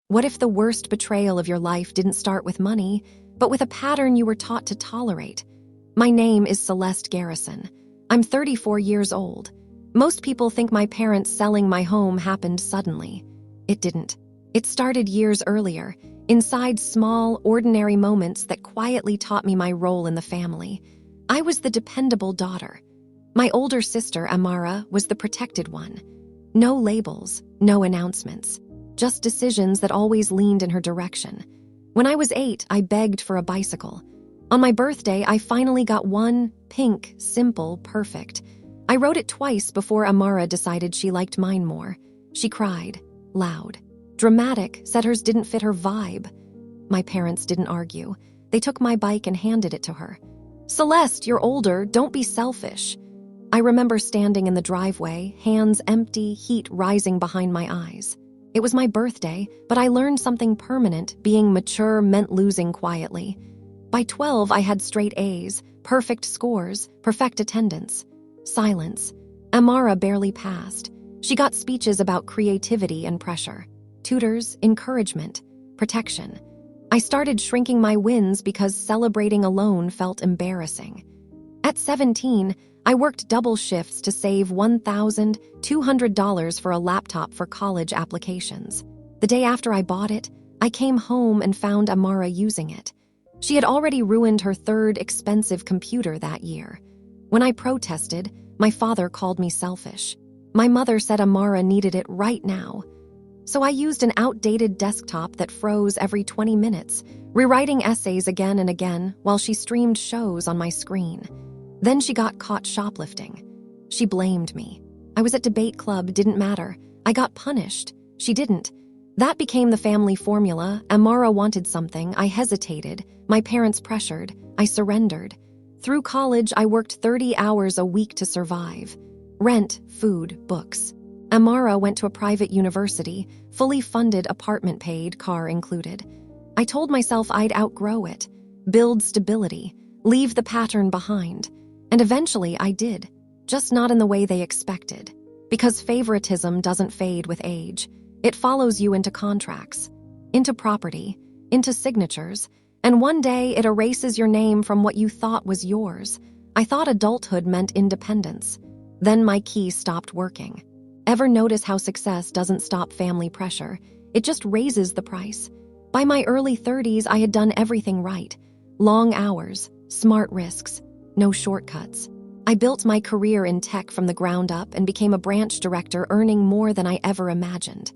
What if the worst betrayal of your life didn't start with money, but with a pattern you were taught to tolerate? My name is Celeste Garrison. I'm 34 years old. Most people think my parents selling my home happened suddenly. It didn't. It started years earlier, inside small, ordinary moments that quietly taught me my role in the family. I was the dependable daughter. My older sister, Amara, was the protected one. No labels, no announcements, just decisions that always leaned in her direction. When I was 8, I begged for a bicycle. On my birthday, I finally got one, pink, simple, perfect. I rode it twice before Amara decided she liked mine more. She cried, loud. Dramatic, said hers didn't fit her vibe. My parents didn't argue. They took my bike and handed it to her. Celeste, you're older, don't be selfish. I remember standing in the driveway, hands empty, heat rising behind my eyes. It was my birthday, but I learned something permanent. Being mature meant losing quietly. By 12, I had straight A's, perfect scores, perfect attendance. Silence. Amara barely passed. She got speeches about creativity and pressure. Tutors, encouragement, protection. I started shrinking my wins because celebrating alone felt embarrassing. At 17, I worked double shifts to save $1,200 for a laptop for college applications. The day after I bought it, I came home and found Amara using it. She had already ruined her third expensive computer that year. When I protested, my father called me selfish. My mother said Amara needed it right now. So I used an outdated desktop that froze every 20 minutes, rewriting essays again and again while she streamed shows on my screen. Then she got caught shoplifting. She blamed me. I was at debate club, didn't matter. I got punished. She didn't. That became the family formula. Amara wanted something. I hesitated. My parents pressured. I surrendered. Through college, I worked 30 hours a week to survive. Rent, food, books. Amara went to a private university, fully funded, apartment paid, car included. I told myself I'd outgrow it, build stability, leave the pattern behind. And eventually I did, just not in the way they expected. Because favoritism doesn't fade with age. It follows you into contracts, into property, into signatures, and one day it erases your name from what you thought was yours. I thought adulthood meant independence. Then my key stopped working. Ever notice how success doesn't stop family pressure? It just raises the price. By my early 30s, I had done everything right. Long hours, smart risks, no shortcuts. I built my career in tech from the ground up and became a branch director, earning more than I ever imagined.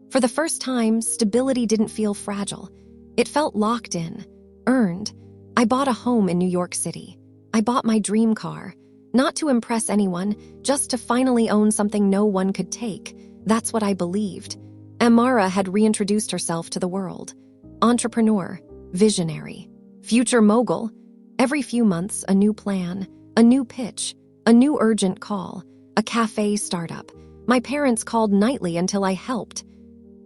For the first time, stability didn't feel fragile. It felt locked in, earned. I bought a home in New York City. I bought my dream car. Not to impress anyone, just to finally own something no one could take. That's what I believed. Amara had reintroduced herself to the world. Entrepreneur, visionary, future mogul. Every few months, a new plan, a new pitch, a new urgent call, a cafe startup. My parents called nightly until I helped.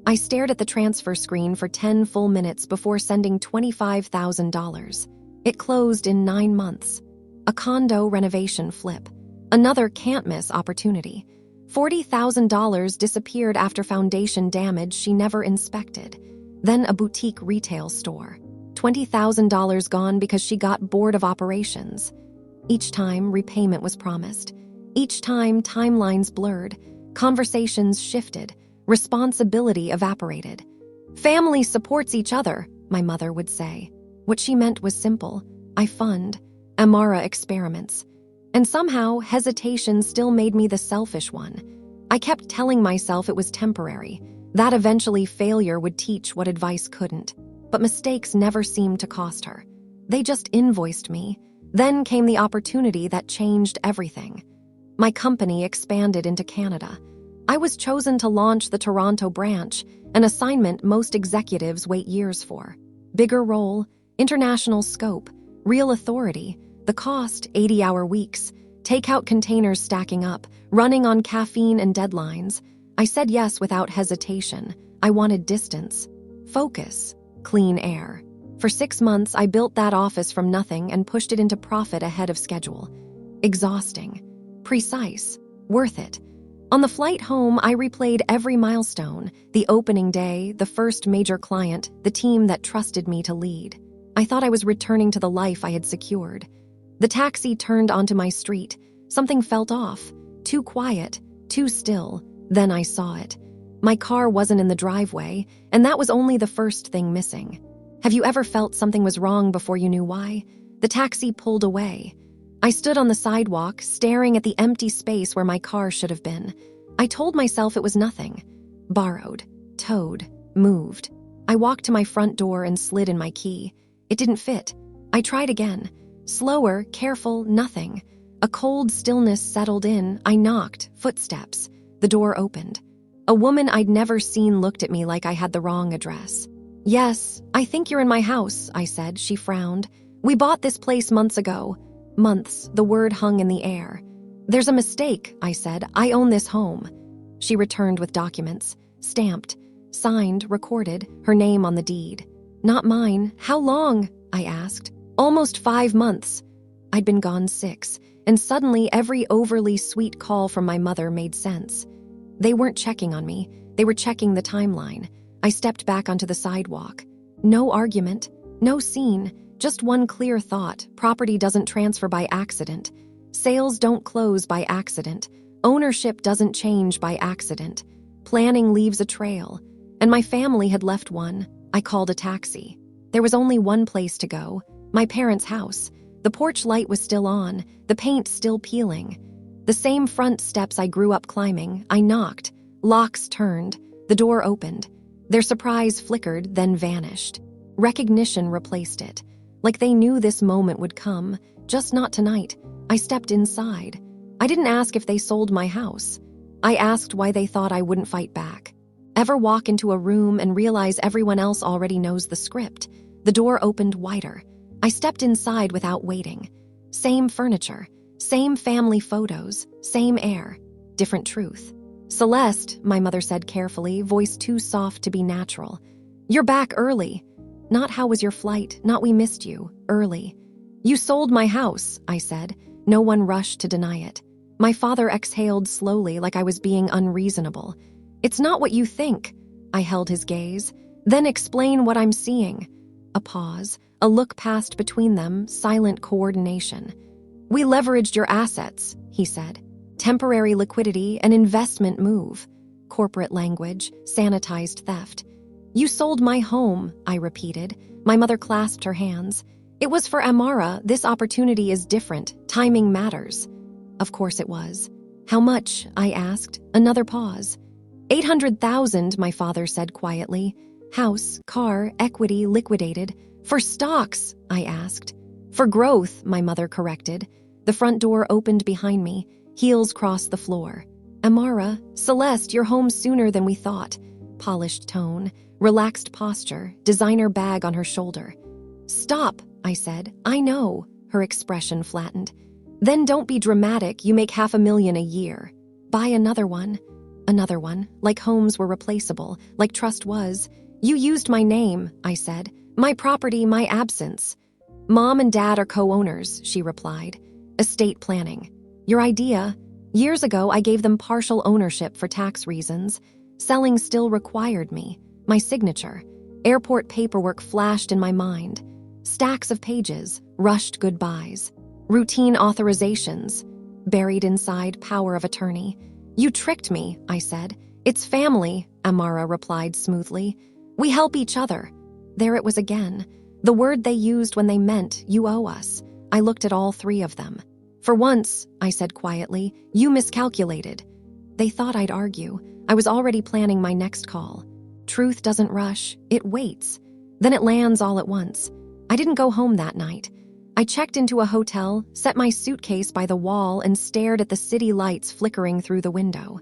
I stared at the transfer screen for 10 full minutes before sending $25,000. It closed in 9 months. A condo renovation flip. Another can't-miss opportunity. $40,000 disappeared after foundation damage she never inspected. Then a boutique retail store. $20,000 gone because she got bored of operations. Each time, repayment was promised. Each time, timelines blurred. Conversations shifted. Responsibility evaporated. Family supports each other, my mother would say. What she meant was simple. I fund. Amara experiments. And somehow, hesitation still made me the selfish one. I kept telling myself it was temporary, that eventually failure would teach what advice couldn't. But mistakes never seemed to cost her. They just invoiced me. Then came the opportunity that changed everything. My company expanded into Canada. I was chosen to launch the Toronto branch, an assignment most executives wait years for. Bigger role, international scope, real authority. The cost, 80-hour weeks, takeout containers stacking up, running on caffeine and deadlines. I said yes without hesitation. I wanted distance, focus, clean air. For 6 months, I built that office from nothing and pushed it into profit ahead of schedule. Exhausting, precise, worth it. On the flight home, I replayed every milestone: the opening day, the first major client, the team that trusted me to lead. I thought I was returning to the life I had secured. The taxi turned onto my street. Something felt off. Too quiet, too still. Then I saw it. My car wasn't in the driveway, and that was only the first thing missing. Have you ever felt something was wrong before you knew why? The taxi pulled away. I stood on the sidewalk, staring at the empty space where my car should have been. I told myself it was nothing. Borrowed, towed, moved. I walked to my front door and slid in my key. It didn't fit. I tried again. Slower, careful, nothing. A cold stillness settled in. I knocked. Footsteps. The door opened. A woman I'd never seen looked at me like I had the wrong address. "Yes, I think you're in my house," I said. She frowned. "We bought this place months ago." Months, the word hung in the air. "There's a mistake," I said. "I own this home." She returned with documents. Stamped. Signed, recorded, her name on the deed. "Not mine. How long?" I asked. "Almost 5 months." I'd been gone 6, and suddenly every overly sweet call from my mother made sense. They weren't checking on me. They were checking the timeline. I stepped back onto the sidewalk. No argument, no scene, just one clear thought: property doesn't transfer by accident. Sales don't close by accident. Ownership doesn't change by accident. Planning leaves a trail. And my family had left one. I called a taxi. There was only one place to go: my parents' house. The porch light was still on, the paint still peeling. The same front steps I grew up climbing. I knocked. Locks turned. The door opened. Their surprise flickered, then vanished. Recognition replaced it. Like they knew this moment would come, just not tonight. I stepped inside. I didn't ask if they sold my house. I asked why they thought I wouldn't fight back. Ever walk into a room and realize everyone else already knows the script? The door opened wider. I stepped inside without waiting. Same furniture, same family photos, same air, different truth. "Celeste," my mother said carefully, voice too soft to be natural. "You're back early. Not how was your flight, not we missed you, early." "You sold my house," I said. No one rushed to deny it. My father exhaled slowly, like I was being unreasonable. "It's not what you think." I held his gaze. "Then explain what I'm seeing." A pause, a look passed between them, silent coordination. "We leveraged your assets," he said. "Temporary liquidity, an investment move." Corporate language, sanitized theft. "You sold my home," I repeated. My mother clasped her hands. "It was for Amara. This opportunity is different. Timing matters." Of course it was. "How much?" I asked. Another pause. 800,000, my father said quietly. "House, car, equity liquidated." "For stocks?" I asked. "For growth," my mother corrected. The front door opened behind me. Heels crossed the floor. "Amara, Celeste, you're home sooner than we thought." Polished tone, relaxed posture, designer bag on her shoulder. "Stop," I said. "I know." Her expression flattened. "Then don't be dramatic. You make $500,000 a year. Buy another one." Another one, like homes were replaceable, like trust was. "You used my name," I said. "My property, my absence." "Mom and Dad are co-owners," she replied. "Estate planning. Your idea. Years ago, I gave them partial ownership for tax reasons. Selling still required me. My signature. Airport paperwork flashed in my mind. Stacks of pages, rushed goodbyes. Routine authorizations. Buried inside power of attorney. "You tricked me," I said. "It's family," Amara replied smoothly. "We help each other." There it was again. The word they used when they meant, "You owe us." I looked at all three of them. "For once," I said quietly, "you miscalculated." They thought I'd argue. I was already planning my next call. Truth doesn't rush, it waits. Then it lands all at once. I didn't go home that night. I checked into a hotel, set my suitcase by the wall, and stared at the city lights flickering through the window.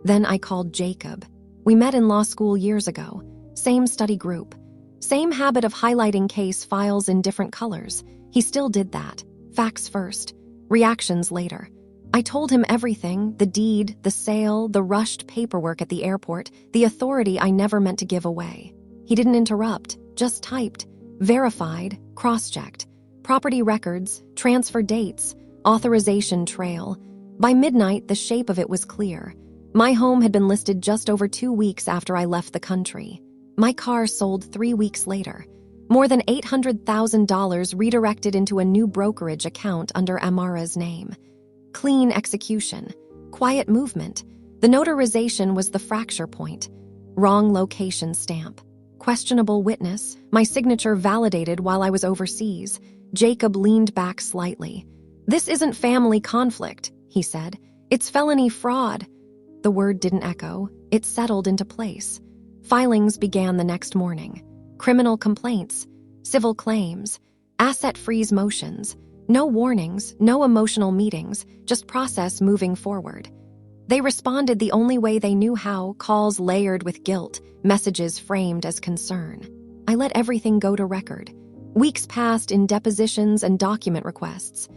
Then I called Jacob. We met in law school years ago. Same study group. Same habit of highlighting case files in different colors. He still did that. Facts first. Reactions later. I told him everything: the deed, the sale, the rushed paperwork at the airport, the authority I never meant to give away. He didn't interrupt, just typed. Verified, cross-checked. Property records, transfer dates, authorization trail. By midnight, the shape of it was clear. My home had been listed just over 2 weeks after I left the country. My car sold 3 weeks later. More than $800,000 redirected into a new brokerage account under Amara's name. Clean execution. Quiet movement. The notarization was the fracture point. Wrong location stamp. Questionable witness. My signature validated while I was overseas. Jacob leaned back slightly. "This isn't family conflict," he said. "It's felony fraud." The word didn't echo. It settled into place. Filings began the next morning. Criminal complaints, civil claims, asset freeze motions. No warnings, no emotional meetings, just process moving forward. They responded the only way they knew how, calls layered with guilt, messages framed as concern. I let everything go to record. Weeks passed in depositions and document requests.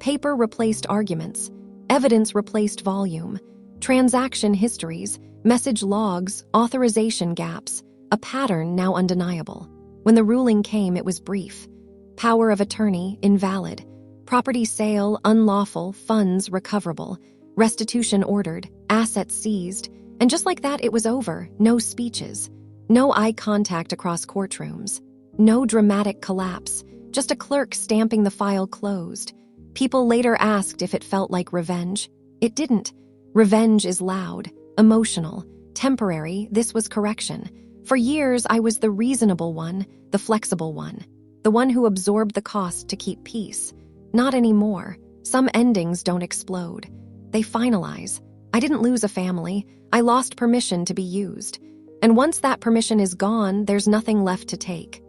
Paper replaced arguments. Evidence replaced volume. Transaction histories, message logs, authorization gaps. A pattern now undeniable. When the ruling came, it was brief. Power of attorney, invalid. Property sale, unlawful, funds recoverable. Restitution ordered, assets seized. And just like that, it was over. No speeches. No eye contact across courtrooms. No dramatic collapse. Just a clerk stamping the file closed. People later asked if it felt like revenge. It didn't. Revenge is loud, emotional, temporary. This was correction. For years, I was the reasonable one, the flexible one, the one who absorbed the cost to keep peace. Not anymore. Some endings don't explode. They finalize. I didn't lose a family. I lost permission to be used. And once that permission is gone, there's nothing left to take.